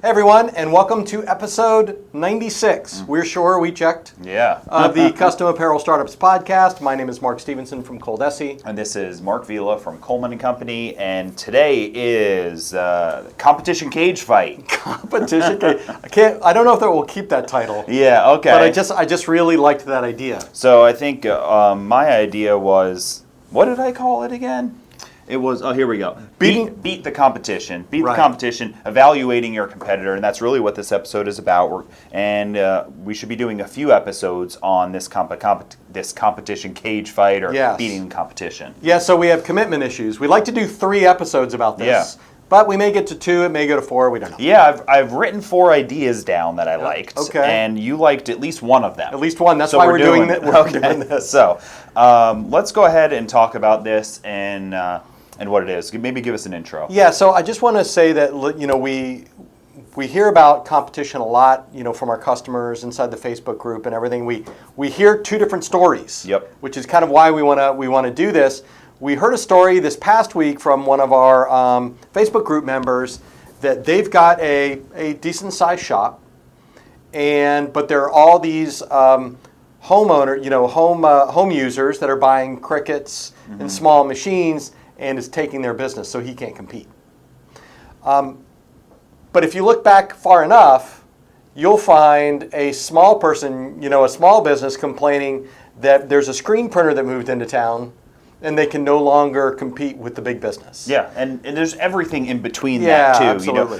Hey everyone, and welcome to episode 96. We're sure we checked. Yeah. Of the Custom Apparel Startups podcast. My name is Mark Stevenson from ColDesi. And this is Mark Vila from Coleman & Company, and today is Competition Cage Fight. Competition Cage. I don't know if that will keep that title. Yeah, okay. But I just really liked that idea. So I think my idea was, what did I call it again? It was, here we go. Beat the competition. Beat the competition, evaluating your competitor, and that's really what this episode is about. And we should be doing a few episodes on this this competition cage fight or beating the competition. Yeah, so we have commitment issues. We'd like to do 3 episodes about this, but we may get to 2, it may go to 4, we don't know. Yeah, I've written 4 ideas down that I liked, and you liked at least one of them. At least one, that's why we're doing this. So let's go ahead and talk about this and what it is. Maybe give us an intro. Yeah, so I just want to say that we hear about competition a lot, from our customers inside the Facebook group and everything. We hear 2 different stories. Yep. Which is kind of why we want to do this. We heard a story this past week from one of our Facebook group members that they've got a decent sized shop, but there are all these home users that are buying Crickets and small machines, and is taking their business, so he can't compete. But if you look back far enough, you'll find a small person, a small business complaining that there's a screen printer that moved into town and they can no longer compete with the big business. Yeah, and there's everything in between that too. Absolutely.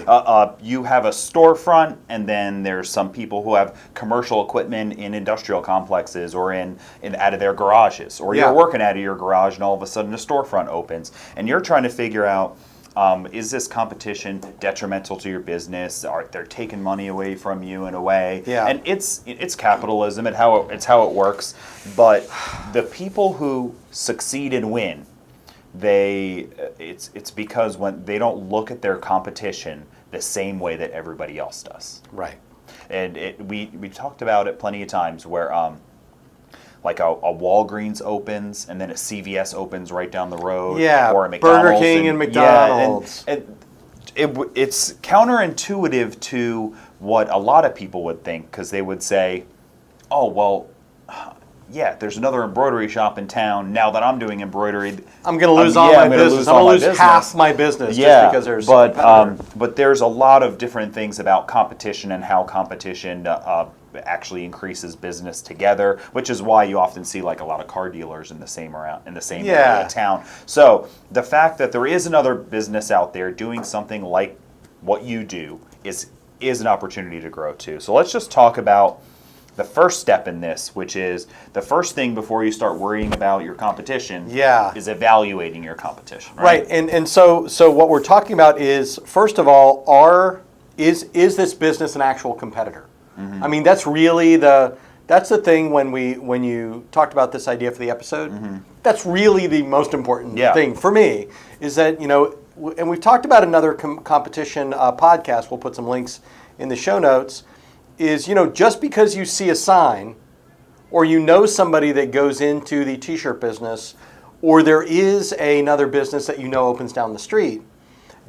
You have a storefront, and then there's some people who have commercial equipment in industrial complexes or in out of their garages, or you're working out of your garage, and all of a sudden a storefront opens, and you're trying to figure out, is this competition detrimental to your business? They're taking money away from you in a way? Yeah. And it's capitalism and it's how it works. But the people who succeed and win, it's because when they don't look at their competition the same way that everybody else does. Right. And we talked about it plenty of times where like a Walgreens opens, and then a CVS opens right down the road. Yeah, or a McDonald's. Burger King and McDonald's. Yeah, and it's counterintuitive to what a lot of people would think, because they would say, oh, well, yeah, there's another embroidery shop in town. Now that I'm doing embroidery, I'm going to lose all my business. I'm going to lose half my business just because there's but there's a lot of different things about competition and how competition actually increases business together, which is why you often see like a lot of car dealers in the same area of town. So the fact that there is another business out there doing something like what you do is an opportunity to grow too. So let's just talk about the first step in this, which is the first thing before you start worrying about your competition is evaluating your competition. Right. And so what we're talking about is, first of all, is this business an actual competitor? Mm-hmm. I mean, that's really the thing when you talked about this idea for the episode. Mm-hmm. That's really the most important thing for me, is that, and we've talked about another competition podcast, we'll put some links in the show notes, is, just because you see a sign or somebody that goes into the t-shirt business, or there is another business that opens down the street,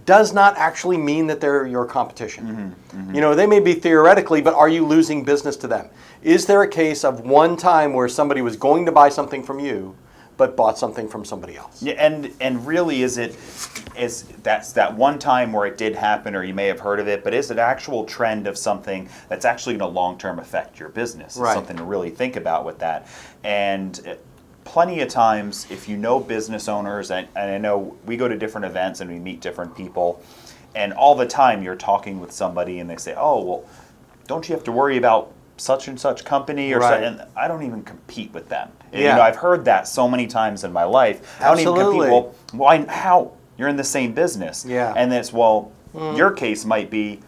does not actually mean that they're your competition. Mm-hmm. Mm-hmm. They may be theoretically, but are you losing business to them? Is there a case of one time where somebody was going to buy something from you but bought something from somebody else? Yeah, and really that's that one time where it did happen, or you may have heard of it, but is it actual trend of something that's actually going to long-term affect your business? It's something to really think about with that. And plenty of times, if business owners, and I know we go to different events and we meet different people, and all the time you're talking with somebody and they say, oh, well, don't you have to worry about such and such company? And I don't even compete with them. And, I've heard that so many times in my life. I don't even compete. Well, why? How? You're in the same business. Yeah. And it's, your case might be,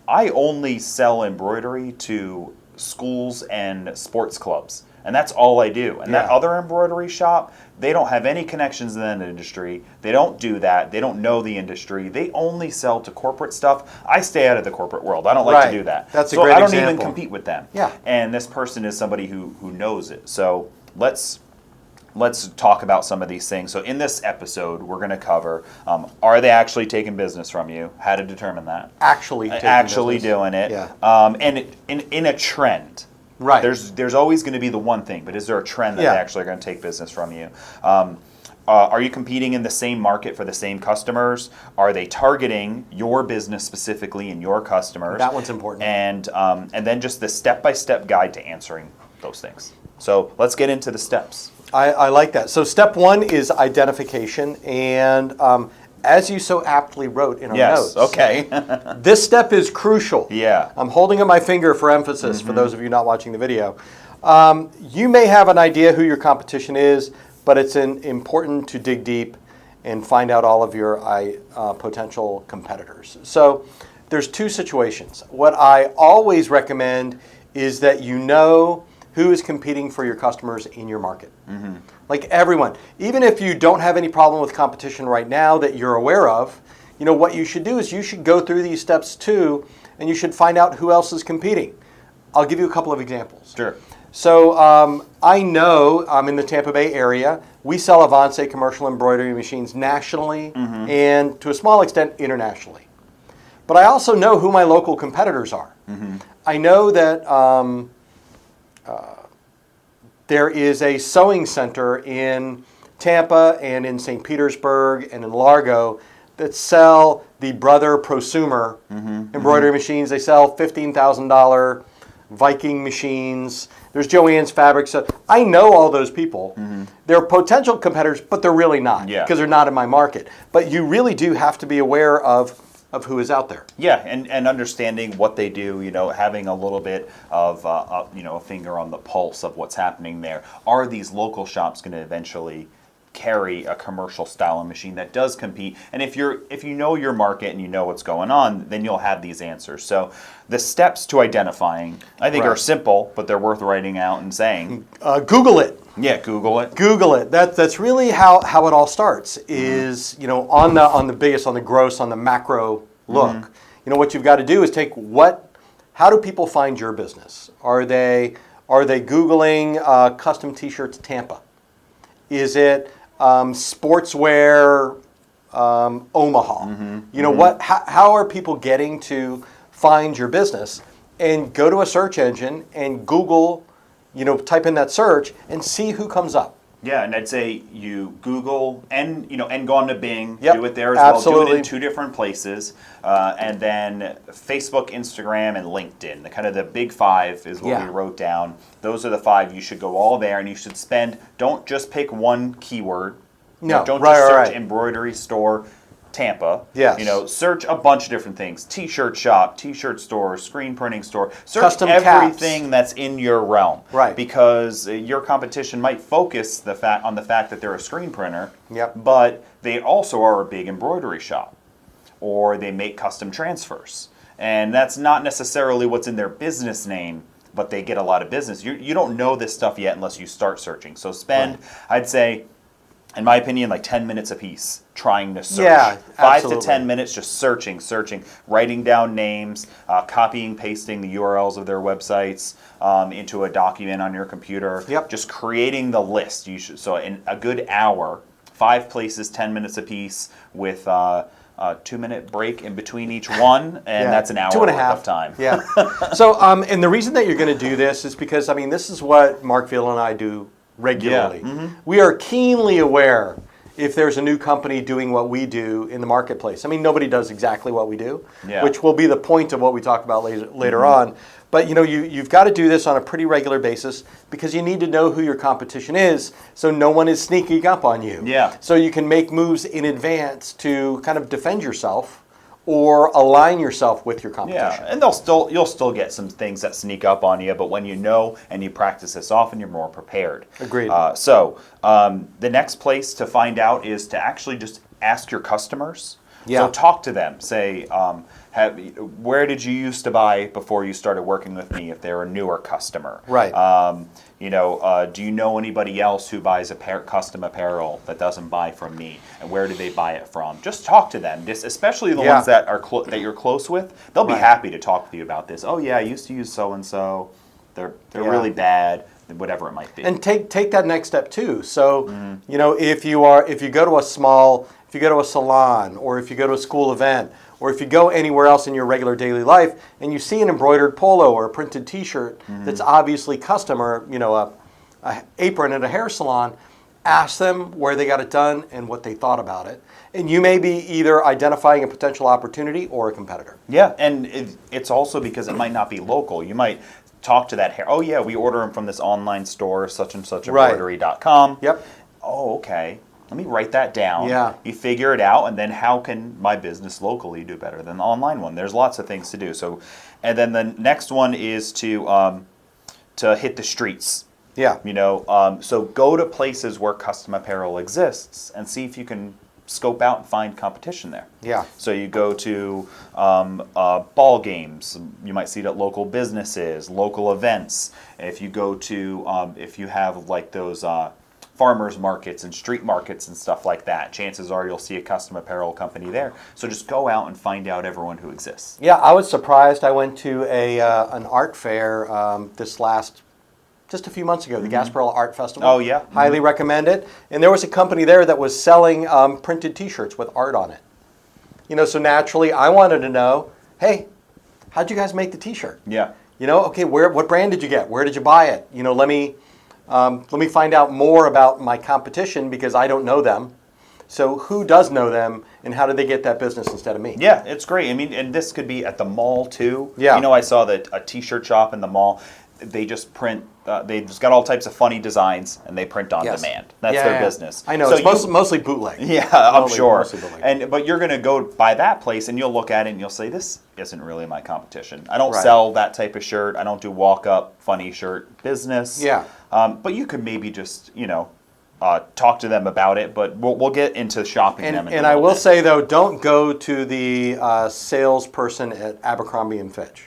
I only sell embroidery to schools and sports clubs. And that's all I do. And that other embroidery shop, they don't have any connections in that industry. They don't do that. They don't know the industry. They only sell to corporate stuff. I stay out of the corporate world. I don't like to do that. That's a great example. So I don't even compete with them. Yeah. And this person is somebody who knows it. So let's let's talk about some of these things. So in this episode, we're going to cover, are they actually taking business from you? How to determine that. Actually Actually doing it. Yeah. And in a trend. Right. There's always going to be the one thing, but is there a trend that Yeah. they actually are going to take business from you? Are you competing in the same market for the same customers? Are they targeting your business specifically and your customers? That one's important. And then just the step-by-step guide to answering those things. So let's get into the steps. I like that. So step one is identification, and as you so aptly wrote in our notes, okay. this step is crucial. Yeah. I'm holding up my finger for emphasis for those of you not watching the video. You may have an idea who your competition is, but it's important to dig deep and find out all of your potential competitors. So there's two situations. What I always recommend is that you know who is competing for your customers in your market. Like everyone. Even if you don't have any problem with competition right now that you're aware of, what you should do is you should go through these steps too, and you should find out who else is competing. I'll give you a couple of examples. Sure. So I know I'm in the Tampa Bay area. We sell Avance commercial embroidery machines nationally and to a small extent internationally. But I also know who my local competitors are. I know that there is a sewing center in Tampa and in St. Petersburg and in Largo that sell the Brother Prosumer embroidery machines. They sell $15,000 Viking machines. There's Joann's Fabrics. So I know all those people. They're potential competitors, but they're really not because they're not in my market. But you really do have to be aware of who is out there. Yeah, and understanding what they do, having a little bit of a finger on the pulse of what's happening there. Are these local shops going to eventually carry a commercial style of machine that does compete? And if you know your market and you know what's going on, then you'll have these answers. So the steps to identifying, I think, are simple, but they're worth writing out and saying. Google it. Yeah, Google it. Google it. That's really how it all starts. Is on the biggest, on the gross, on the macro look. What you've got to do is take how do people find your business? Are they Googling custom T-shirts Tampa? Is it sportswear Omaha? How are people getting to find your business? And go to a search engine and Google, type in that search and see who comes up. Yeah, and I'd say you Google and go on to Bing, Yep, do it there as well. absolutely. Do it in two different places, and then Facebook, Instagram, and LinkedIn. The kind of the big five is what we wrote down. Those are the five. You should go all there, and you should don't just pick one keyword. No, don't just search embroidery store Tampa. Yes. Search a bunch of different things. T-shirt shop, T-shirt store, screen printing store. Search Custom everything caps. that's in your realm. Right. Because your competition might focus on the fact that they're a screen printer. Yep. But they also are a big embroidery shop, or they make custom transfers, and that's not necessarily what's in their business name. But they get a lot of business. You don't know this stuff yet unless you start searching. So spend, I'd say, in my opinion, like 10 minutes a piece trying to search. Yeah, 5 to absolutely. 10 minutes just searching, writing down names, copying, pasting the URLs of their websites into a document on your computer. Yep. Just creating the list. So in a good hour, 5 places, 10 minutes a piece with a 2-minute break in between each one, and that's an hour 2.5 worth of time. Yeah. So, and the reason that you're going to do this is because, this is what Mark Veal and I do regularly. We are keenly aware if there's a new company doing what we do in the marketplace. Nobody does exactly what we do, which will be the point of what we talk about later on. But you've got to do this on a pretty regular basis because you need to know who your competition is, so no one is sneaking up on you. Yeah. So you can make moves in advance to kind of defend yourself or align yourself with your competition. Yeah, and you'll still get some things that sneak up on you, but when you know and you practice this often, you're more prepared. Agreed. So the next place to find out is to actually just ask your customers. Yeah. So talk to them. Say, where did you used to buy before you started working with me? If they're a newer customer, Right. Do you know anybody else who buys custom apparel that doesn't buy from me? And where do they buy it from? Just talk to them. Especially the ones that are that you're close with. They'll be happy to talk to you about this. Oh yeah, I used to use so and so. They're really bad. whatever it might be. And take that next step too. So, if you go to a salon, or if you go to a school event, or if you go anywhere else in your regular daily life and you see an embroidered polo or a printed T-shirt that's obviously custom, or a apron at a hair salon, ask them where they got it done and what they thought about it. And you may be either identifying a potential opportunity or a competitor. Yeah, and it's also because it might not be local. You might talk to that hair. Oh yeah, we order them from this online store, such and such embroidery.com. Yep. Oh, okay. Let me write that down. Yeah. You figure it out, and then how can my business locally do better than the online one? There's lots of things to do. So, and then the next one is to hit the streets. Yeah. So go to places where custom apparel exists and see if you can scope out and find competition there. Yeah. So you go to ball games. You might see it at local businesses, local events. If you go to, if you have like those farmers markets and street markets and stuff like that, chances are you'll see a custom apparel company there. So just go out and find out everyone who exists. Yeah, I was surprised. I went to an art fair just a few months ago, the Gasparilla Art Festival. Oh, yeah. Highly recommend it. And there was a company there that was selling printed T-shirts with art on it. So naturally, I wanted to know, hey, how'd you guys make the T-shirt? Yeah. Okay, what brand did you get? Where did you buy it? Let me find out more about my competition because I don't know them. So who does know them, and how did they get that business instead of me? Yeah, it's great. I mean, and this could be at the mall too. Yeah. I saw that a T-shirt shop in the mall. They just print. They just got all types of funny designs, and they print on demand. That's their business. I know. So it's mostly bootleg. Yeah, I'm sure. Mostly bootleg. But you're going to go by that place, and you'll look at it, and you'll say, "This isn't really my competition. I don't Right. sell that type of shirt. I don't do walk-up funny shirt business." Yeah. But you could maybe just talk to them about it. But we'll get into shopping them. And I will say though, don't go to the salesperson at Abercrombie and Fitch.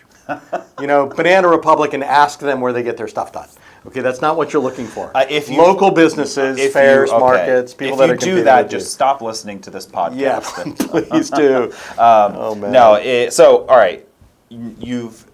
Banana Republic, and ask them where they get their stuff done. Okay, that's not what you're looking for. Local businesses, fairs, markets, people that are If you do that, just stop listening to this podcast. Yeah, please do. Oh man. No, so all right, you've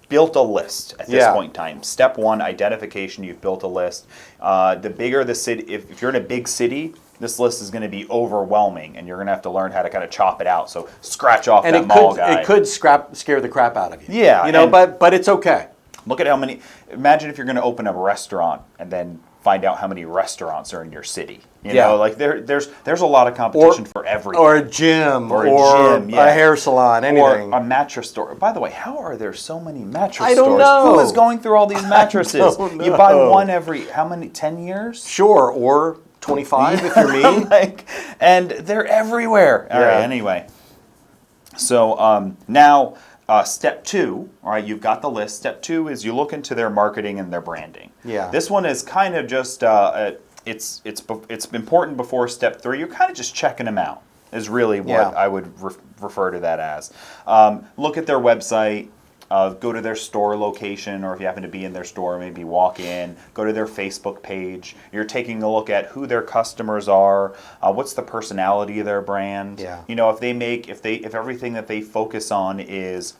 built a list at this point in time. Step one, identification. You've built a list. The bigger the city, if you're in a big city, this list is going to be overwhelming, and you're going to have to learn how to kind of chop it out. So scratch off that mall guy. It could scare the crap out of you. Yeah. But it's okay. Look at how many. Imagine if you're going to open a restaurant and then find out how many restaurants are in your city. Like there's a lot of competition for everything. Or a gym, or a hair salon, anything. Or a mattress store. By the way, how are there so many mattress stores? I don't know. Who is going through all these mattresses? You buy one every, how many, 10 years? Sure, or 25 if you're me. And they're everywhere. All right, anyway. So now step two, all right, you've got the list. Step two is you look into their marketing and their branding. Yeah. This one is kind of just, it's important before step three. You're kind of just checking them out is really what I would refer to that as. Look at their website. Go to their store location, or if you happen to be in their store, maybe walk in. Go to their Facebook page. You're taking a look at who their customers are. What's the personality of their brand? Yeah. If everything that they focus on is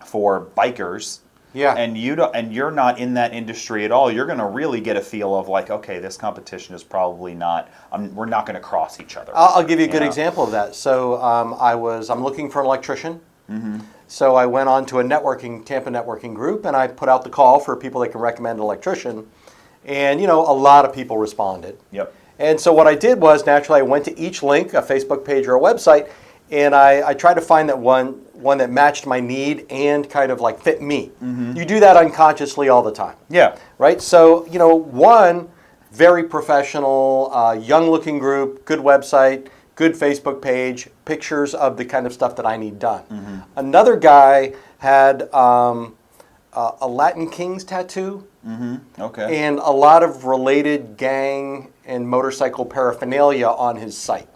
for bikers, Yeah. and you're not in that industry at all, you're going to really get a feel of like, okay, this competition is probably not. We're not going to cross each other. I'll give you a good example of that. So I'm looking for an electrician. Mm-hmm. So I went on to a Tampa networking group, and I put out the call for people that can recommend an electrician. And, a lot of people responded. Yep. And so what I did was, naturally, I went to each link, a Facebook page or a website, and I tried to find that one that matched my need and kind of like fit me. Mm-hmm. You do that unconsciously all the time. Yeah. Right? So, one, very professional, young-looking group, good website, good Facebook page, pictures of the kind of stuff that I need done. Mm-hmm. Another guy had a Latin Kings tattoo. Mm-hmm. Okay. And a lot of related gang and motorcycle paraphernalia on his site.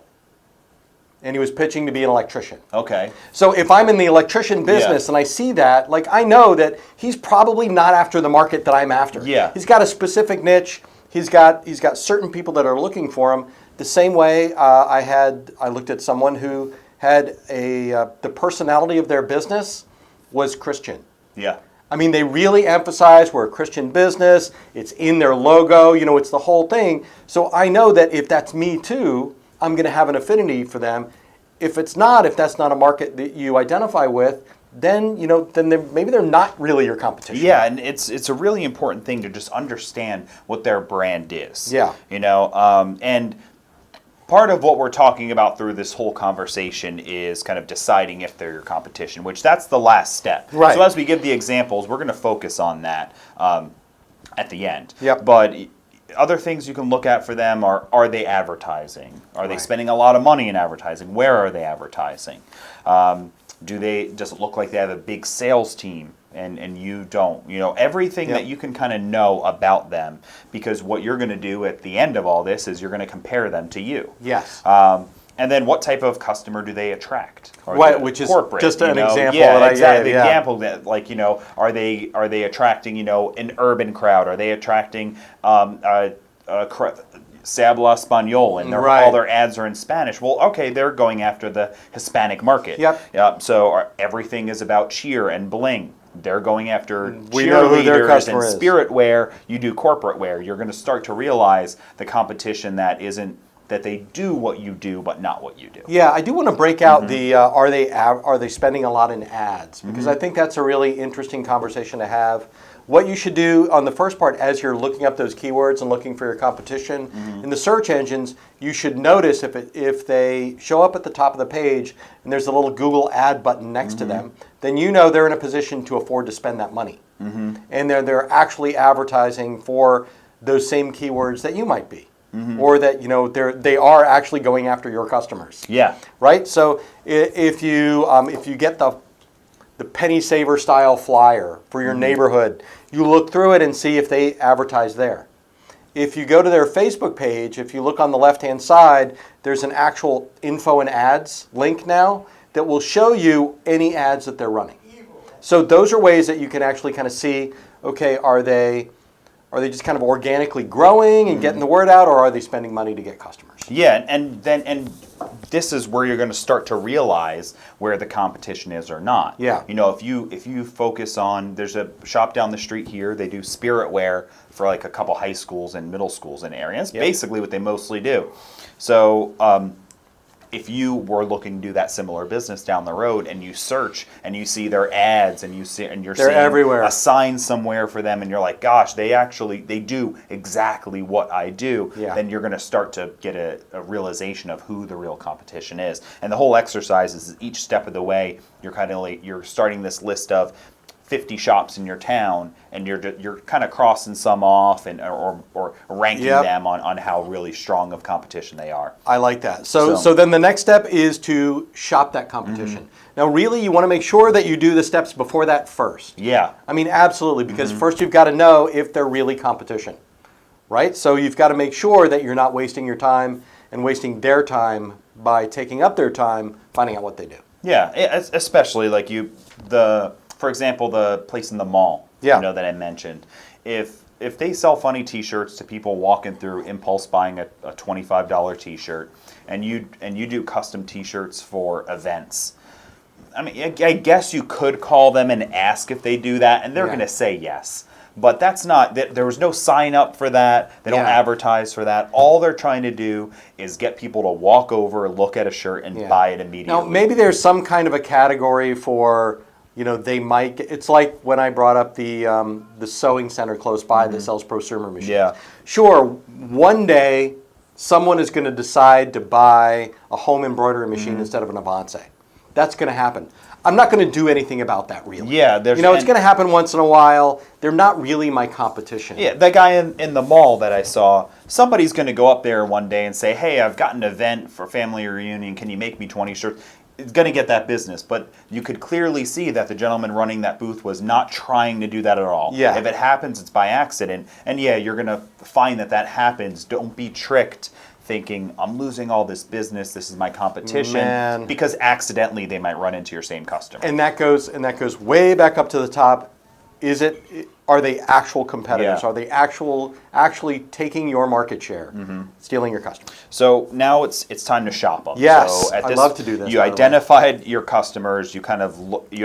And he was pitching to be an electrician. Okay. So if I'm in the electrician business and I see that, I know that he's probably not after the market that I'm after. Yeah. He's got a specific niche. He's got certain people that are looking for him. The same way I looked at someone who had the personality of their business was Christian. Yeah. I mean, they really emphasize we're a Christian business. It's in their logo. You know, it's the whole thing. So I know that if that's me too, I'm going to have an affinity for them. If it's not, if that's not a market that you identify with, then maybe they're not really your competition. Yeah, and it's a really important thing to just understand what their brand is. Yeah. And part of what we're talking about through this whole conversation is kind of deciding if they're your competition, which that's the last step. Right. So as we give the examples, we're going to focus on that at the end. Yep. But other things you can look at for them are they advertising? Are they Right. spending a lot of money in advertising? Where are they advertising? Does it look like they have a big sales team and you don't? Everything Yep. that you can kind of know about them, because what you're going to do at the end of all this is you're going to compare them to you. Yes. And then what type of customer do they attract? Right, which is corporate, just an example Yeah, that I exactly. gave, yeah. Example that, like, are they attracting, an urban crowd? Are they attracting Sabla Espanol, and Right. all their ads are in Spanish? Well, okay, they're going after the Hispanic market. Yep. So everything is about cheer and bling. They're going after We know who their cheerleaders customer and is. spirit wear. You do corporate wear. You're going to start to realize the competition that they do what you do, but not what you do. Yeah, I do want to break out the are they spending a lot in ads? Because I think that's a really interesting conversation to have. What you should do on the first part, as you're looking up those keywords and looking for your competition in the search engines, you should notice if they show up at the top of the page and there's a little Google ad button next to them, then you know they're in a position to afford to spend that money, and they're actually advertising for those same keywords that you might be. Or that they are actually going after your customers. Yeah. Right. So if you get the penny saver style flyer for your neighborhood, you look through it and see if they advertise there. If you go to their Facebook page, if you look on the left hand side, there's an actual info and ads link now that will show you any ads that they're running. So those are ways that you can actually kind of see, okay, are they just kind of organically growing and getting the word out, or are they spending money to get customers? Yeah, and this is where you're going to start to realize where the competition is or not. Yeah. If you focus on, there's a shop down the street here. They do spirit wear for like a couple high schools and middle schools in areas. Yep. Basically what they mostly do. So if you were looking to do that similar business down the road and you search and you see their ads and you're They're seeing everywhere. a sign somewhere for them and you're like, gosh, they do exactly what I do, Yeah. then you're going to start to get a realization of who the real competition is. And the whole exercise is each step of the way you're starting this list of 50 shops in your town, and you're kind of crossing some off or ranking Yep. them on how really strong of competition they are. I like that. So then the next step is to shop that competition. Now, really, you want to make sure that you do the steps before that first. Yeah. I mean, absolutely, because first you've got to know if they're really competition, right? So you've got to make sure that you're not wasting your time and wasting their time by taking up their time finding out what they do. Yeah, especially like for example, the place in the mall, Yeah. that I mentioned. If they sell funny T-shirts to people walking through, impulse buying a $25 T-shirt, and you do custom T-shirts for events, I mean, I guess you could call them and ask if they do that, and they're Yeah. going to say yes. But that's not. There was no sign up for that. They don't Yeah. advertise for that. All they're trying to do is get people to walk over, look at a shirt, and Yeah. buy it immediately. Now, maybe there's some kind of a category for, they might. It's like when I brought up the sewing center close by that sells prosumer machines. Yeah. Sure, one day someone is going to decide to buy a home embroidery machine instead of an Avance. That's going to happen. I'm not going to do anything about that, really. Yeah, it's going to happen once in a while. They're not really my competition. Yeah, that guy in the mall that I saw, somebody's going to go up there one day and say, hey, I've got an event for family reunion. Can you make me 20 shirts? It's going to get that business. But you could clearly see that the gentleman running that booth was not trying to do that at all. Yeah. If it happens, it's by accident. And yeah, you're going to find that happens. Don't be tricked thinking, I'm losing all this business, this is my competition. Man. Because accidentally they might run into your same customer. And that goes way back up to the top. are they actual competitors? Yeah. Are they actually taking your market share, stealing your customers? So now it's time to shop them. Yes, so at I love to do this, You by the way. identified your customers. You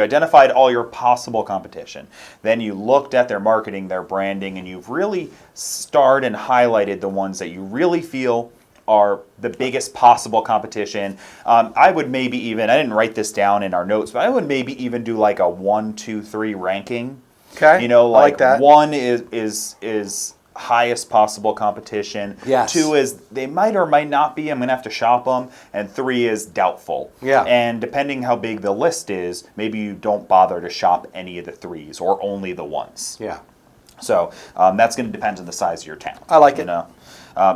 identified all your possible competition. Then you looked at their marketing, their branding, and you've really starred and highlighted the ones that you really feel are the biggest possible competition. I would maybe even, I didn't write this down in our notes, but I would maybe even do like a 1, 2, 3 ranking. Okay, You know, I like like that. 1 is highest possible competition. Yes. 2 is they might or might not be. I'm gonna have to shop them. And 3 is doubtful. Yeah. And depending how big the list is, maybe you don't bother to shop any of the 3s or only the 1s. Yeah. So that's going to depend on the size of your town. I like you it. know?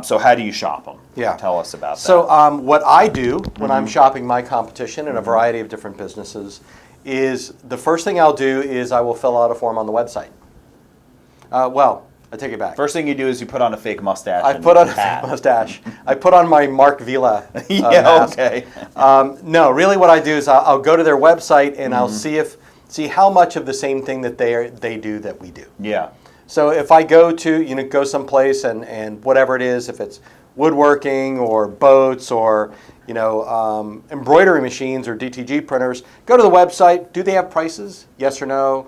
So how do you shop them? Yeah. Tell us about that. So what I do when I'm shopping my competition in a variety of different businesses is the first thing I'll do is I will fill out a form on the website. Well, I take it back. First thing you do is you put on a fake mustache. I and put on a hat. fake mustache. I put on my Mark Vila Yeah, mask. okay. No, really what I do is I'll go to their website and I'll see how much of the same thing that they do that we do. Yeah. So if I go to, go someplace and whatever it is, if it's woodworking or boats or, embroidery machines or DTG printers, go to the website. Do they have prices? Yes or no?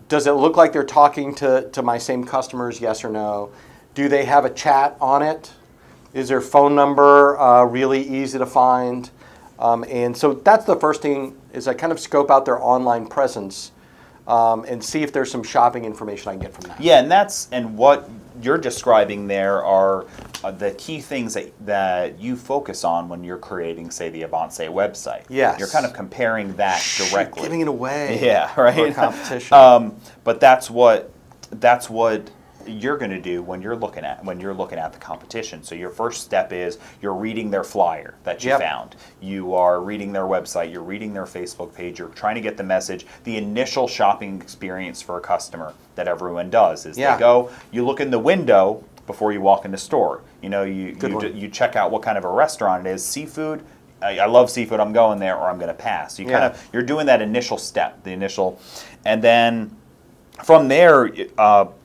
Does it look like they're talking to my same customers? Yes or no? Do they have a chat on it? Is their phone number really easy to find? And so that's the first thing is I kind of scope out their online presence and see if there's some shopping information I can get from that. Yeah, and what you're describing there are the key things that you focus on when you're creating, say, the Avance website. Yes. You're kind of comparing that directly. Giving it away. Yeah, right. For competition. But that's what you're going to do when you're looking at the competition. So your first step is you're reading their flyer that you found. You are reading their website. You're reading their Facebook page. You're trying to get the message. The initial shopping experience for a customer that everyone does is they go. You look in the window before you walk in the store. You check out what kind of a restaurant it is. Seafood. I love seafood. I'm going there, or I'm going to pass. You're doing that initial step, and then from there,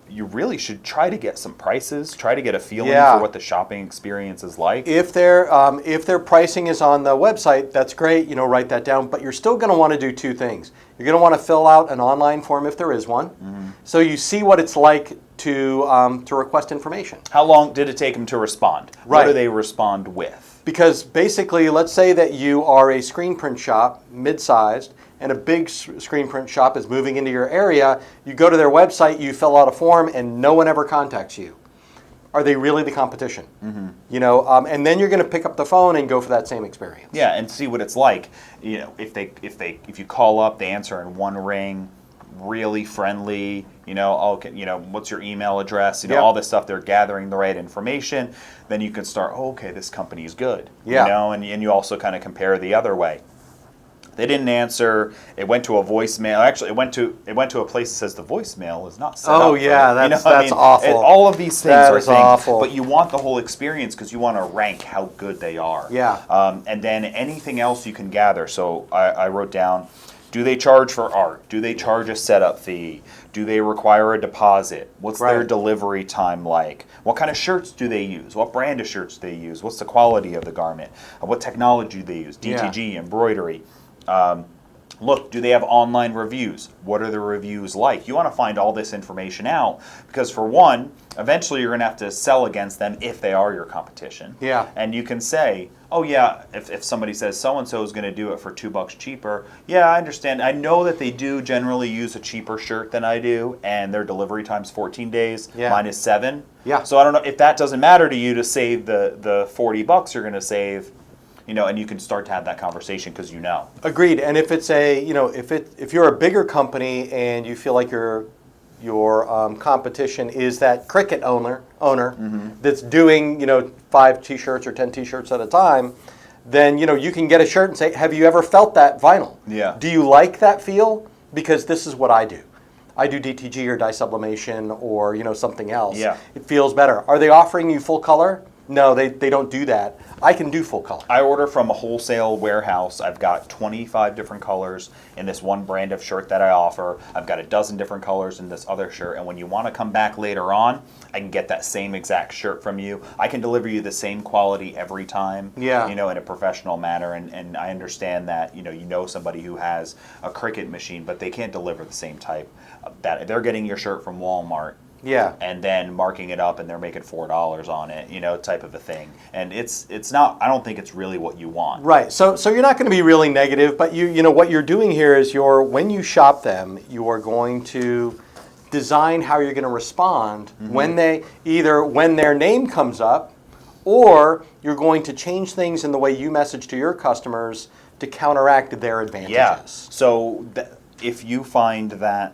you really should try to get some prices. Try to get a feeling for what the shopping experience is like. If their pricing is on the website, that's great. Write that down. But you're still going to want to do two things. You're going to want to fill out an online form if there is one, so you see what it's like to request information. How long did it take them to respond? Right. What do they respond with? Because basically, let's say that you are a screen print shop, mid-sized, and a big screen print shop is moving into your area. You go to their website, you fill out a form, and no one ever contacts you. Are they really the competition? And then you're going to pick up the phone and go for that same experience. Yeah, and see what it's like. If you call up, they answer in one ring, really friendly. What's your email address? All this stuff. They're gathering the right information. Then you can start. Oh, okay, this company is good. Yeah. And you also kind of compare the other way. They didn't answer. It went to a voicemail. Actually, it went to a place that says the voicemail is not set up. Oh yeah, that's awful. All of these things are things, awful. but you want the whole experience because you want to rank how good they are. Yeah. And then anything else you can gather. So I wrote down, do they charge for art? Do they charge a setup fee? Do they require a deposit? What's their delivery time like? What kind of shirts do they use? What brand of shirts do they use? What's the quality of the garment? What technology do they use? DTG, embroidery. Look, do they have online reviews? What are the reviews like? You want to find all this information out because, for one, eventually you're going to have to sell against them if they are your competition. Yeah. And you can say, oh yeah, if somebody says so-and-so is going to do it for $2 cheaper, yeah, I understand. I know that they do generally use a cheaper shirt than I do, and their delivery time's 14 days. Yeah. Mine is 7. Yeah. So I don't know if that doesn't matter to you to save the $40 you're going to save. And you can start to have that conversation because Agreed. And if it's if you're a bigger company and you feel like your competition is that Cricut owner that's doing 5 T-shirts or 10 T-shirts at a time, then you can get a shirt and say, have you ever felt that vinyl? Yeah. Do you like that feel? Because this is what I do. I do DTG or dye sublimation or something else. Yeah. It feels better. Are they offering you full color? No, they don't do that. I can do full color. I order from a wholesale warehouse. I've got 25 different colors in this one brand of shirt that I offer. I've got a dozen different colors in this other shirt. And when you want to come back later on, I can get that same exact shirt from you. I can deliver you the same quality every time, Yeah. in a professional manner. And I understand that, you know somebody who has a Cricut machine, but they can't deliver the same type. That they're getting your shirt from Walmart. Yeah. And then marking it up and they're making $4 on it, type of a thing. And it's not, I don't think it's really what you want. Right. So you're not going to be really negative, but what you're doing here is when you shop them, you are going to design how you're going to respond when when their name comes up, or you're going to change things in the way you message to your customers to counteract their advantages. Yeah. So if you find that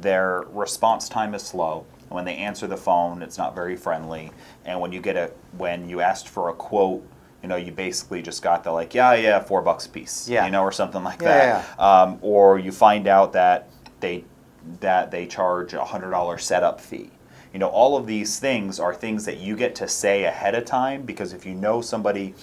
their response time is slow, when they answer the phone, it's not very friendly, and when you asked for a quote, you basically just got the $4 a piece, or something like that. Yeah. Or you find out that they charge a $100 setup fee. All of these things are things that you get to say ahead of time, because if you know somebody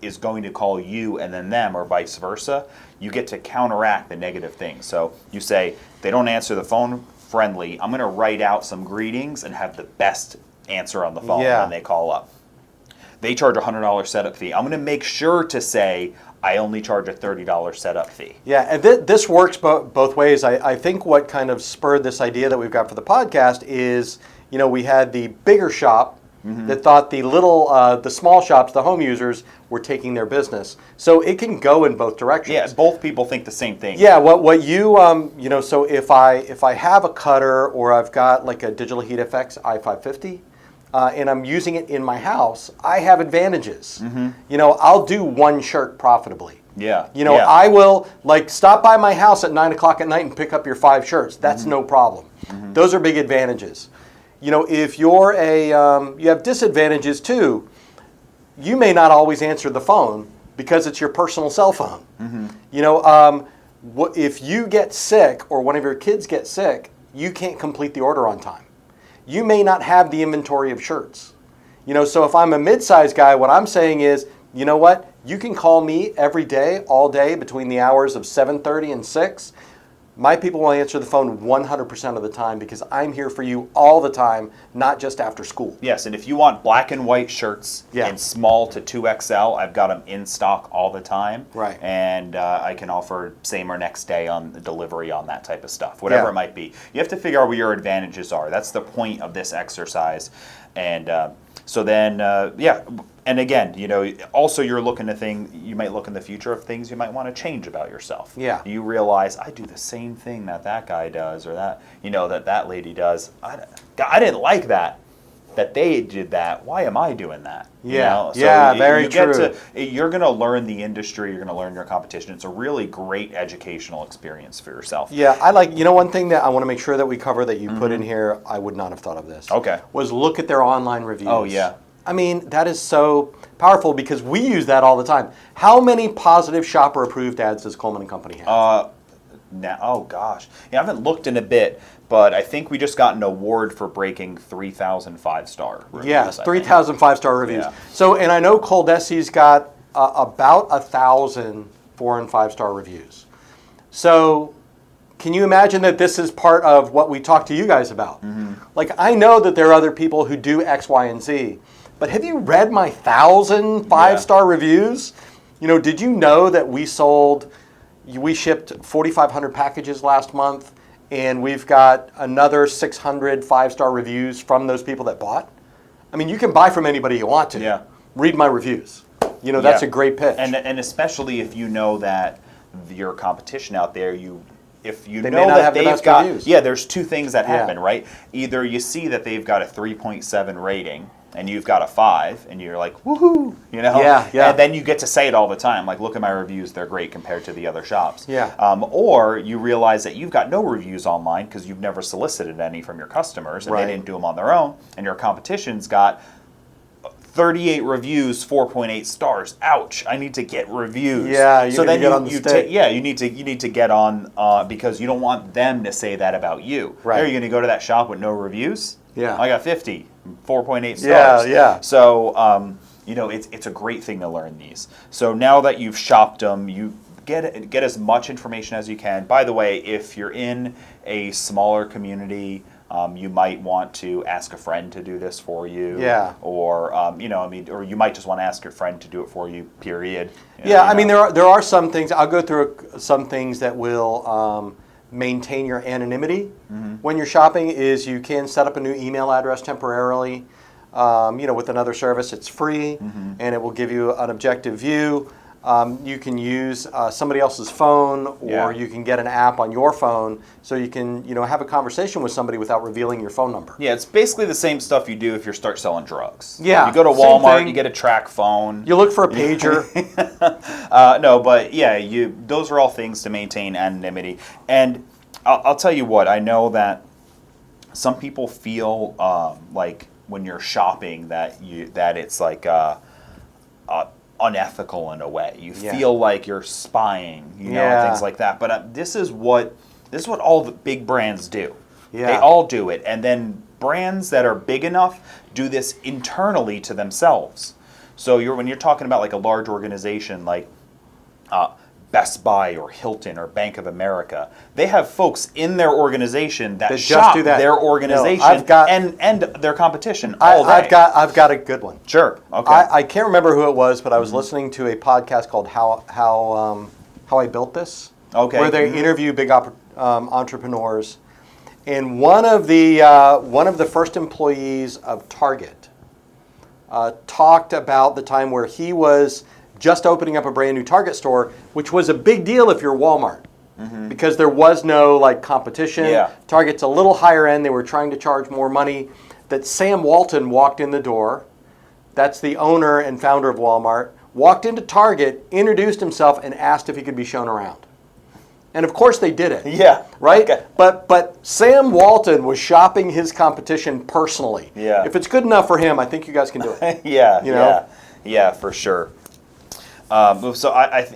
is going to call you and then them, or vice versa, you get to counteract the negative things. So you say, they don't answer the phone friendly, I'm going to write out some greetings and have the best answer on the phone when they call up. They charge a $100 setup fee. I'm going to make sure to say, I only charge a $30 setup fee. Yeah, and this works both ways. I think what kind of spurred this idea that we've got for the podcast is, we had the bigger shop that thought the small shops, the home users, were taking their business. So it can go in both directions. Yeah, both people think the same thing. Yeah, what you so if I have a cutter, or I've got like a Digital Heat FX i550, and I'm using it in my house, I have advantages. I'll do one shirt profitably. Yeah. I will stop by my house at 9 o'clock at night and pick up your 5 shirts. That's no problem. Those are big advantages. If you're you have disadvantages too. You may not always answer the phone because it's your personal cell phone. If you get sick, or one of your kids get sick, you can't complete the order on time. You may not have the inventory of shirts. So if I'm a mid-sized guy, what I'm saying is, you know what? You can call me every day, all day, between the hours of 7:30 and 6. My people will answer the phone 100% of the time, because I'm here for you all the time, not just after school. Yes, and if you want black and white shirts in small to 2XL, I've got them in stock all the time. Right. And I can offer same or next day on the delivery on that type of stuff, whatever it might be. You have to figure out what your advantages are. That's the point of this exercise. And so then, and again, also you're looking to you might look in the future of things you might want to change about yourself. Yeah. You realize, I do the same thing that guy does, or that, that lady does. I didn't like that they did that. Why am I doing that? Yeah. So very true. You're going to learn the industry. You're going to learn your competition. It's a really great educational experience for yourself. Yeah, one thing that I want to make sure that we cover that you put in here, I would not have thought of this. Okay. Was look at their online reviews. Oh, yeah. I mean, that is so powerful, because we use that all the time. How many positive shopper-approved ads does Coleman & Company have? Oh gosh, I haven't looked in a bit, but I think we just got an award for breaking 3,000 5-star reviews. Yes, 3,000 5-star reviews. Yeah. So, and I know ColDesi's got about 1,000 4- and 5-star reviews. So, can you imagine that this is part of what we talk to you guys about? I know that there are other people who do X, Y, and Z, but have you read my 1,000 5-star reviews? Did you know that we shipped 4,500 packages last month, and we've got another 600 5-star reviews from those people that bought? I mean, you can buy from anybody you want to. Yeah. Read my reviews. That's a great pitch. And especially if you know that your competition out there, if you they know may not that have the they've best got, reviews. there's two things that happen, right? Either you see that they've got a 3.7 rating, and you've got a 5, and you're like, woohoo, Yeah. And then you get to say it all the time, like, look at my reviews, they're great compared to the other shops. Yeah. Or you realize that you've got no reviews online because you've never solicited any from your customers, and Right. they didn't do them on their own, and your competition's got 38 reviews, 4.8 stars. Ouch! I need to get reviews. Yeah, you so need to then get on the stick. you need to get on because you don't want them to say that about you. Right. Are you going to go to that shop with no reviews? Yeah. I got 50. 4.8 stars. Yeah. So, it's a great thing to learn these. So now that you've shopped them, you get as much information as you can. By the way, if you're in a smaller community, you might want to ask a friend to do this for you. Yeah. Or, or you might just want to ask your friend to do it for you, period. I mean, there are some things, I'll go through some things that will maintain your anonymity when you're shopping. Is you can set up a new email address temporarily, with another service. It's free, and it will give you an objective view. You can use somebody else's phone, or you can get an app on your phone, so you can have a conversation with somebody without revealing your phone number. Yeah, it's basically the same stuff you do if you start selling drugs. Yeah, you go to Walmart, you get a track phone. You look for a pager. No, but yeah, those are all things to maintain anonymity. And I'll tell you what, I know that some people feel like when you're shopping that it's like unethical in a way. You feel like you're spying, things like that. But this is what all the big brands do. Yeah. They all do it, and then brands that are big enough do this internally to themselves. So when you're talking about like a large organization like Best Buy or Hilton or Bank of America, they have folks in their organization that shop their organization and their competition all day. I've got a good one. Sure. Okay. I can't remember who it was, but I was listening to a podcast called How I Built This. Okay. Where they interview big entrepreneurs, and one of the first employees of Target talked about the time where he was just opening up a brand new Target store, which was a big deal if you're Walmart, because there was no competition. Yeah. Target's a little higher end. They were trying to charge more money. That Sam Walton walked in the door. That's the owner and founder of Walmart. Walked into Target, introduced himself, and asked if he could be shown around. And of course they did it. Yeah. Right? Okay. But Sam Walton was shopping his competition personally. Yeah. If it's good enough for him, I think you guys can do it. Yeah, for sure. So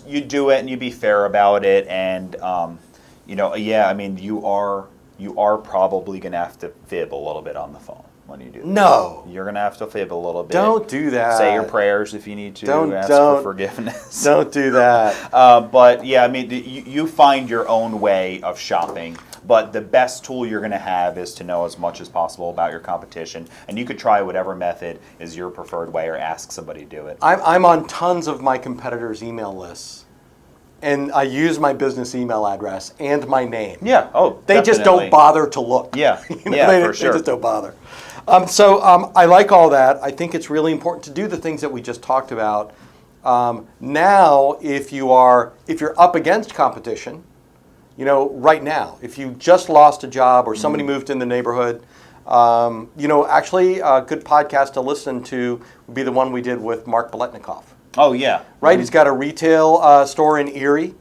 you do it and you be fair about it, and I mean you are probably gonna have to fib a little bit on the phone when you do this. No, you're gonna have to fib a little bit. Don't do that. Say your prayers if you need to. Ask for forgiveness. Don't do that. But yeah, I mean you find your own way of shopping. But the best tool you're going to have is to know as much as possible about your competition. And you could try whatever method is your preferred way, or ask somebody to do it. I'm on tons of my competitors' email lists. And I use my business email address and my name. Yeah. Oh, they just don't bother to look. Yeah. For sure. They just don't bother. So I like all that. I think it's really important to do the things that we just talked about. Now, if you're up against competition, right now, if you just lost a job or somebody moved in the neighborhood, actually a good podcast to listen to would be the one we did with Mark Biletnikoff. Oh, yeah. Right? He's got a retail store in Erie,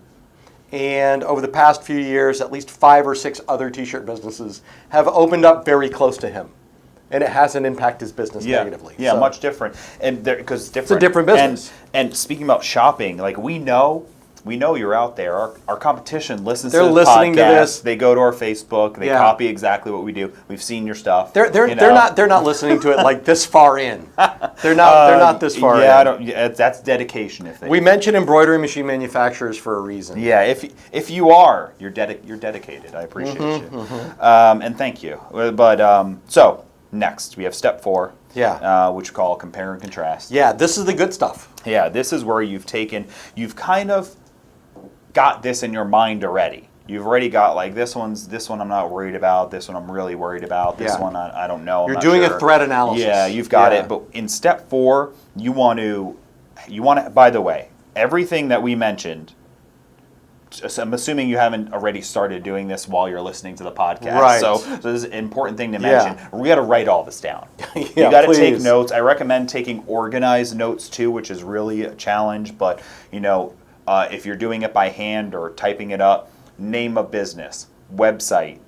and over the past few years, at least 5 or 6 other t-shirt businesses have opened up very close to him. And it hasn't impacted his business negatively. Yeah, so. Much different. And because it's different. It's a different business. And speaking about shopping, we know you're out there. Our competition listens They're to this listening podcast. To this. They go to our Facebook. They copy exactly what we do. We've seen your stuff. They're not listening to it this far in. They're not this far in. That's dedication. We mentioned embroidery machine manufacturers for a reason. Yeah, if you are, you're dedicated. I appreciate you. And thank you. But so next we have step 4. Yeah. Which we call compare and contrast. Yeah, this is the good stuff. Yeah, this is where you've kind of got this in your mind already. You've already got this one I'm not worried about, this one I'm really worried about, this one I don't know. You're doing a threat analysis. Yeah, you've got it. But in step 4, you want to, by the way, everything that we mentioned, I'm assuming you haven't already started doing this while you're listening to the podcast. Right. So this is an important thing to mention. Yeah. We got to write all this down. You got to take notes. I recommend taking organized notes too, which is really a challenge. But if you're doing it by hand or typing it up, name of business, website,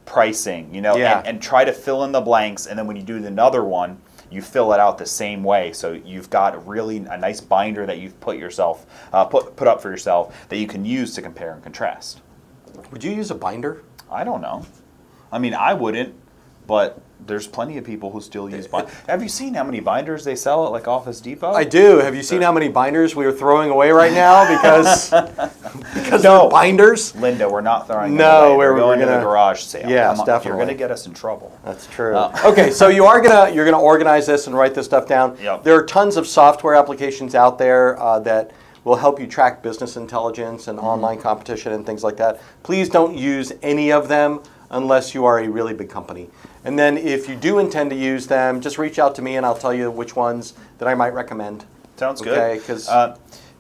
pricing, and try to fill in the blanks. And then when you do another one, you fill it out the same way. So you've got really a nice binder that you've put up for yourself that you can use to compare and contrast. Would you use a binder? I don't know. I mean, I wouldn't. but there's plenty of people who still use binders. Have you seen how many binders they sell at like Office Depot? I do. Have you seen how many binders we are throwing away right now because they're binders? Linda, we're not throwing them No, away. we're going gonna, to the garage sale. Yes, definitely. You're going definitely. to get us in trouble. That's true. Okay, so you're gonna organize this and write this stuff down. Yep. There are tons of software applications out there that will help you track business intelligence and online competition and things like that. Please don't use any of them unless you are a really big company. And then if you do intend to use them, just reach out to me and I'll tell you which ones that I might recommend. Sounds good. Okay, because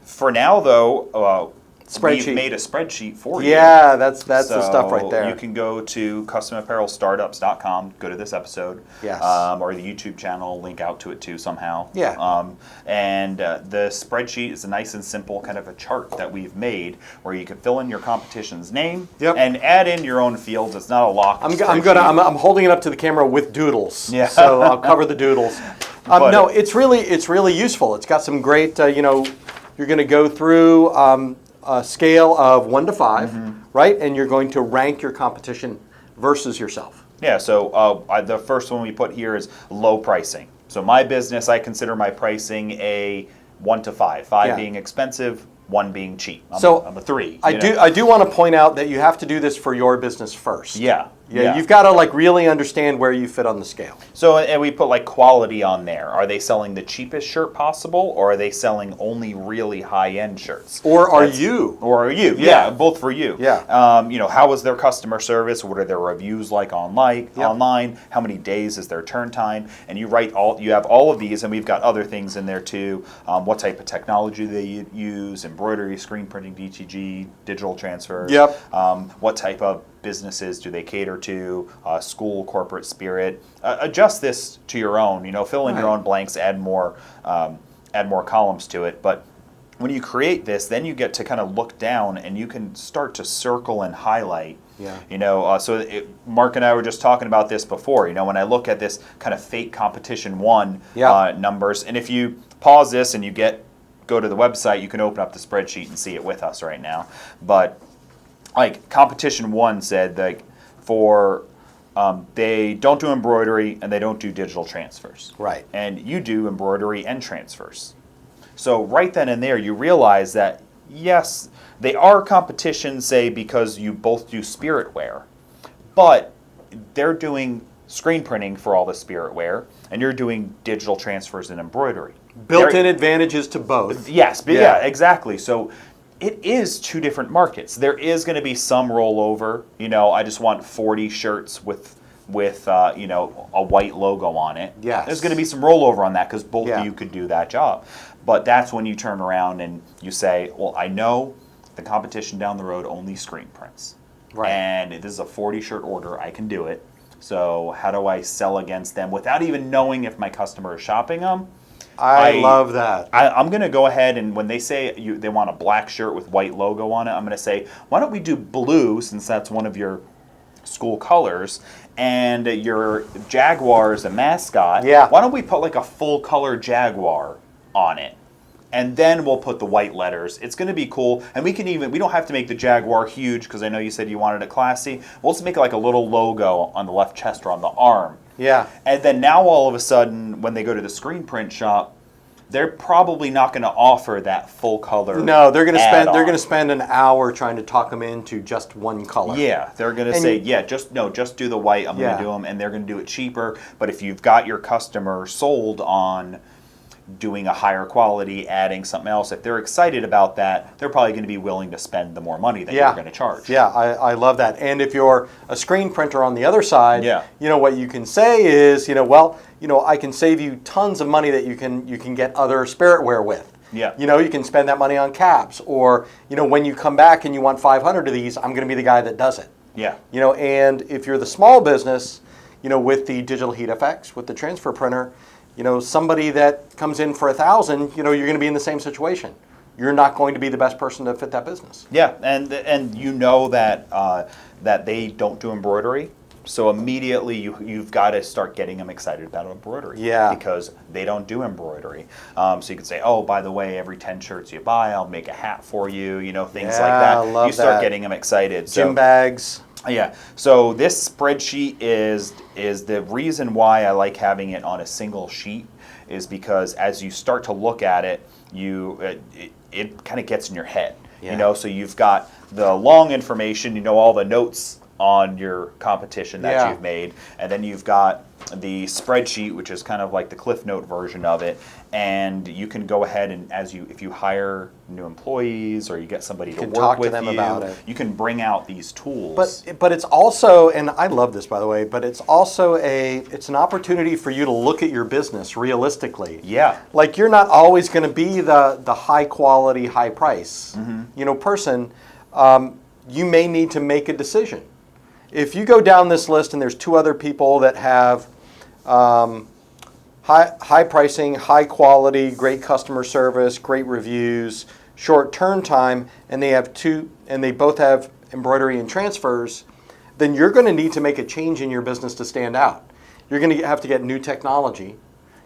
for now, though, Spreadsheet. we've made a spreadsheet for you. yeah, that's the stuff right there. You can go to customapparelstartups.com, go to this episode, Yes. or the YouTube channel, link out to it too somehow. Yeah. And the spreadsheet is a nice and simple kind of a chart that we've made where you can fill in your competition's name Yep. and add in your own fields. It's not a locked I'm spreadsheet. I'm holding it up to the camera with doodles. Yeah. So I'll cover the doodles. But No, it's really useful. It's got some great. You're going to go through a scale of 1 to 5, right? And you're going to rank your competition versus yourself. Yeah, so the first one we put here is low pricing. So my business, I consider my pricing a 1 to 5. 5 Yeah. being expensive, 1 being cheap. I'm a 3. I do want to point out that you have to do this for your business first. Yeah. Yeah, you've got to really understand where you fit on the scale. So, and we put like quality on there. Are they selling the cheapest shirt possible, or are they selling only really high-end shirts? Or are you? Or are you? Yeah. Yeah, both for you. Yeah. How is their customer service? What are their reviews like online? Yep. Online? How many days is their turn time? And you have all of these, and we've got other things in there too. What type of technology they use? Embroidery, screen printing, DTG, digital transfers. Yep. What type of businesses do they cater to? School, corporate spirit. Adjust this to your own. Fill in your own blanks. Add more columns to it. But when you create this, then you get to kind of look down and you can start to circle and highlight. Yeah. Mark and I were just talking about this before. When I look at this kind of fake competition 1 numbers, and if you pause this and go to the website, you can open up the spreadsheet and see it with us right now. But like competition 1 said, they don't do embroidery and they don't do digital transfers. Right. And you do embroidery and transfers. So right then and there, you realize that yes, they are competition, say, because you both do spirit wear, but they're doing screen printing for all the spirit wear, and you're doing digital transfers and embroidery. Built-in advantages to both. Yes, yeah, exactly. So it is 2 different markets. There is going to be some rollover. I just want 40 shirts with a white logo on it. Yes. There's going to be some rollover on that because both Yeah. of you could do that job. But that's when you turn around and you say, well, I know the competition down the road only screen prints. Right. And this is a 40 shirt order. I can do it. So how do I sell against them without even knowing if my customer is shopping them? I love that. I'm going to go ahead and when they say they want a black shirt with white logo on it, I'm going to say, why don't we do blue since that's one of your school colors, and your Jaguar is a mascot. Yeah. Why don't we put like a full color Jaguar on it? And then we'll put the white letters. It's going to be cool. And we don't have to make the Jaguar huge because I know you said you wanted it classy. We'll just make it like a little logo on the left chest or on the arm. Yeah. And then now all of a sudden, when they go to the screen print shop, they're probably not going to offer that full color. No, they're going to spend add-on. they're going to spend an hour trying to talk them into just one color. Yeah, they're going to say, just do the white. I'm going to do them, and they're going to do it cheaper. But if you've got your customer sold on doing a higher quality, adding something else, if they're excited about that, they're probably going to be willing to spend the more money that you're going to charge. Yeah, I love that. And if you're a screen printer on the other side, Yeah. What you can say is, I can save you tons of money that you can get other spiritware with. Yeah. You can spend that money on caps, or when you come back and you want 500 of these, I'm going to be the guy that does it. Yeah. And if you're the small business, with the digital heat effects, with the transfer printer, somebody that comes in for 1,000, you're going to be in the same situation. You're not going to be the best person to fit that business. Yeah, and that they don't do embroidery. So immediately you've got to start getting them excited about embroidery. Yeah. Because they don't do embroidery. So you can say, oh, by the way, every 10 shirts you buy, I'll make a hat for you, things like that. I love you start that. getting them excited. Gym So, bags. Yeah. So this spreadsheet is the reason why I like having it on a single sheet is because as you start to look at it, it kind of gets in your head. Yeah. You know, so you've got the long information, you know, all the notes on your competition that you've made, and then you've got the spreadsheet, which is kind of like the Cliff Note version of it, and you can go ahead and if you hire new employees or you get somebody to work talk with to them you, about it. you can bring out these tools. But it's also, and I love this by the way, but it's also it's an opportunity for you to look at your business realistically. Yeah. Like you're not always going to be the high quality, high price, person. You may need to make a decision. If you go down this list and there's two other people that have high pricing, high quality, great customer service, great reviews, short turn time, and they both have embroidery and transfers, then you're going to need to make a change in your business to stand out. You're going to have to get new technology.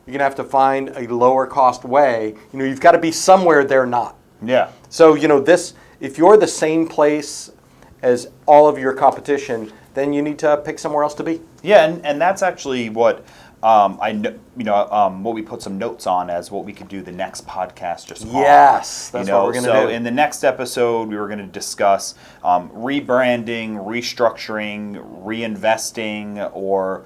You're going to have to find a lower cost way. You've got to be somewhere they're not. Yeah. So, if you're the same place as all of your competition, then you need to pick somewhere else to be. Yeah, and that's actually what what we put some notes on as what we could do the next podcast just on. Yes, that's what we're going to do. So in the next episode, we were going to discuss rebranding, restructuring, reinvesting, or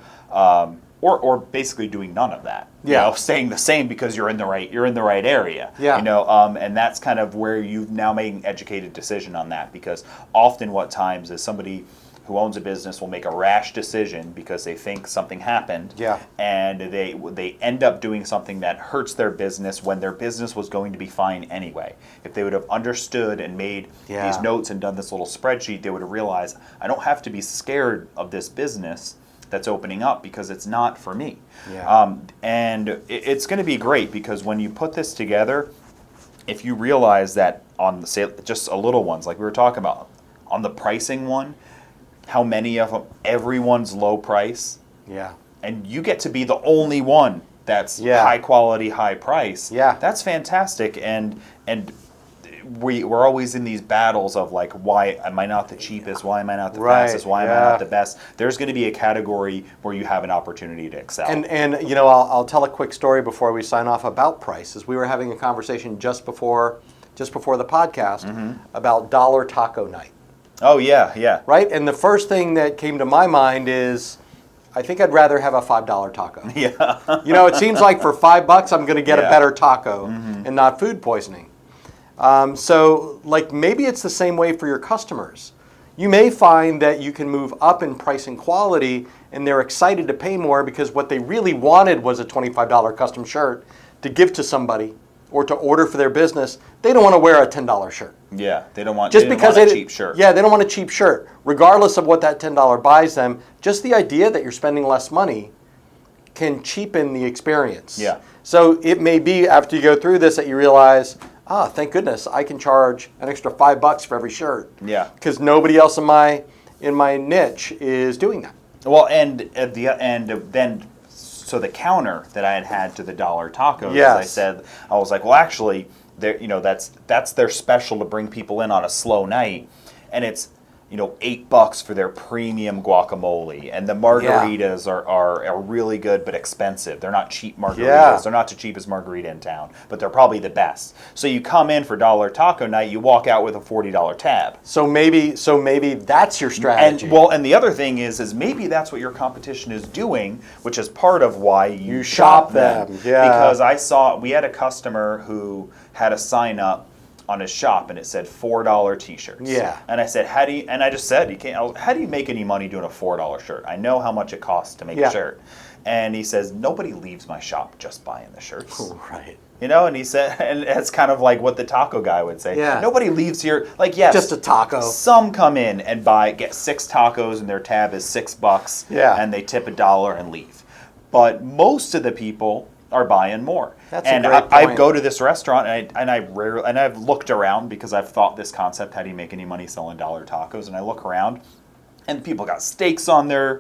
basically doing none of that. Yeah. Staying the same because you're in the right area. Yeah. And that's kind of where you've now made an educated decision on that, because often what times is somebody who owns a business will make a rash decision because they think something happened, and they end up doing something that hurts their business when their business was going to be fine anyway. If they would have understood and made these notes and done this little spreadsheet, they would have realized, I don't have to be scared of this business that's opening up because it's not for me. Yeah. And it's going to be great because when you put this together, if you realize that on the sale, just a little ones like we were talking about, on the pricing one, how many of them, everyone's low price. Yeah. And you get to be the only one that's high quality, high price. Yeah. That's fantastic. And we're always in these battles of like, why am I not the cheapest? Why am I not the fastest? Why am I not the best? There's going to be a category where you have an opportunity to excel. And I'll tell a quick story before we sign off about prices. We were having a conversation just before the podcast about dollar taco night. Oh, yeah. Right? And the first thing that came to my mind is, I think I'd rather have a $5 taco. Yeah. It seems like for $5 I'm going to get a better taco and not food poisoning. So maybe it's the same way for your customers. You may find that you can move up in price and quality and they're excited to pay more because what they really wanted was a $25 custom shirt to give to somebody or to order for their business. They don't want to wear a $10 shirt. Yeah, they don't want a cheap shirt. Yeah, they don't want a cheap shirt. Regardless of what that $10 buys them, just the idea that you're spending less money can cheapen the experience. Yeah. So it may be after you go through this that you realize, thank goodness I can charge an extra $5 for every shirt. Yeah. Because nobody else in my niche is doing that. Well, and at the end, then so the counter that I had to the dollar tacos, Yes. as I said, I was like, well, actually, that's their special to bring people in on a slow night, and it's $8 for their premium guacamole, and the margaritas are really good but expensive. They're not cheap margaritas. Yeah. They're not the cheapest margarita in town, but they're probably the best. So you come in for dollar taco night, you walk out with a $40 tab. So maybe that's your strategy. And the other thing is maybe that's what your competition is doing, which is part of why you shop them. Yeah. Because we had a customer who had a sign up on his shop and it said $4 t-shirts. Yeah. And I said, how do you make any money doing a $4 shirt? I know how much it costs to make a shirt. And he says, nobody leaves my shop just buying the shirts. Right. And he said, and it's kind of like what the taco guy would say. Yeah. Nobody leaves here, yes. Just a taco. Some come in and get 6 tacos and their tab is $6. Yeah. And they tip $1 and leave. But most of the people are buying more. That's a great point. I go to this restaurant and I've looked around because I've thought this concept, how do you make any money selling dollar tacos? And I look around and people got steaks on their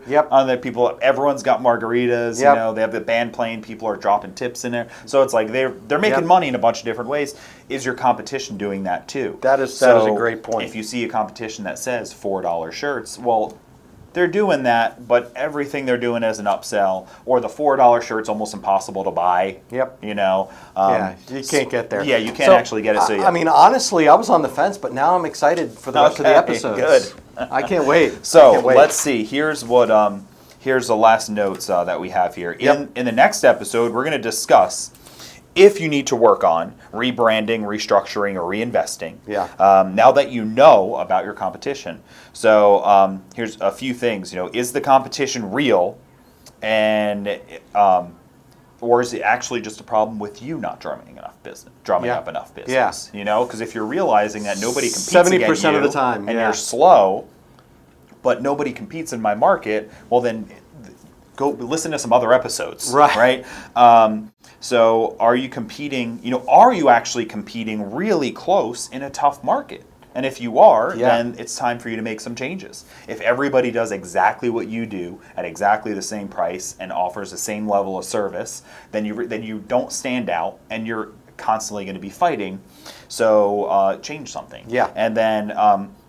people. Everyone's got margaritas. They have the band playing. People are dropping tips in there. So it's like they're making money in a bunch of different ways. Is your competition doing that too? That is a great point. If you see a competition that says $4 shirts, well, they're doing that, but everything they're doing is an upsell, or the $4 shirt's almost impossible to buy. Yep. You know. Yeah, you can't get there. Yeah, you can't actually get it. So yeah. I mean, honestly, I was on the fence, but now I'm excited for the rest of the episodes. Good. I can't wait. So let's see. Here's what. Here's the last notes that we have here. In the next episode, we're going to discuss if you need to work on rebranding, restructuring, or reinvesting. Yeah. Now that you know about your competition. So here's a few things. You know, is the competition real, and or is it actually just a problem with you not drumming up enough business? Yeah. You know, because if you're realizing that nobody competes 70% of the time, and you're slow, but nobody competes in my market, well then go listen to some other episodes. Right. So are you competing, are you actually competing really close in a tough market? And if you are, then it's time for you to make some changes. If everybody does exactly what you do at exactly the same price and offers the same level of service, then you don't stand out, and you're constantly going to be fighting. So change something. Yeah. And then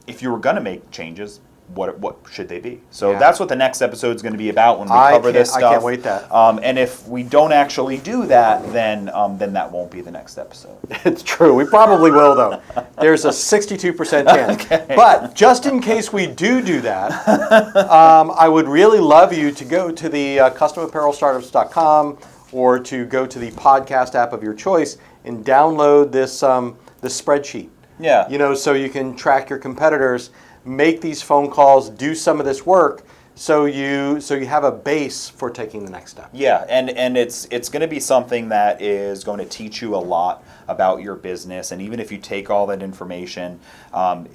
if you were going to make changes, what should they be? So that's what the next episode is going to be about when we cover this stuff. I can't wait that. And if we don't actually do that, then that won't be the next episode. It's true. We probably will, though. There's a 62% chance. Okay. But just in case we do that, I would really love you to go to the customapparelstartups.com or to go to the podcast app of your choice and download this spreadsheet. Yeah. So you can track your competitors, make these phone calls, do some of this work, so you have a base for taking the next step. Yeah, and it's going to be something that is going to teach you a lot about your business, and even if you take all that information,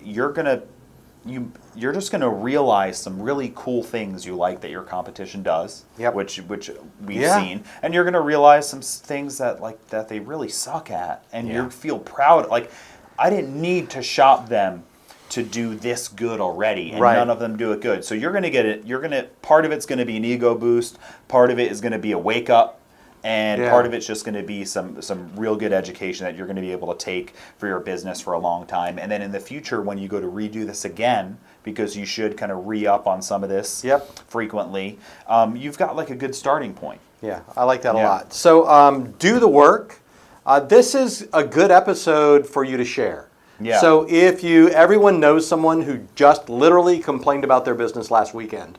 you're just going to realize some really cool things you like that your competition does, which we've seen, and you're going to realize some things that they really suck at, and you feel proud. Like, I didn't need to shop them to do this good already, and none of them do it good. So you're going to get it. Part of it's going to be an ego boost. Part of it is going to be a wake up, and part of it's just going to be some real good education that you're going to be able to take for your business for a long time. And then in the future, when you go to redo this again, because you should kind of re-up on some of this frequently, you've got like a good starting point. Yeah, I like that a lot. So do the work. This is a good episode for you to share. Yeah. So if everyone knows someone who just literally complained about their business last weekend,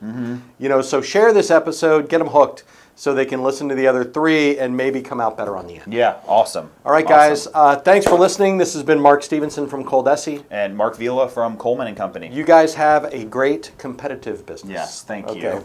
so share this episode, get them hooked, so they can listen to the other 3 and maybe come out better on the end. Yeah, awesome. All right, guys, thanks for listening. This has been Mark Stevenson from ColDesi. And Mark Vila from Coleman & Company. You guys have a great competitive business. Yes, thank you.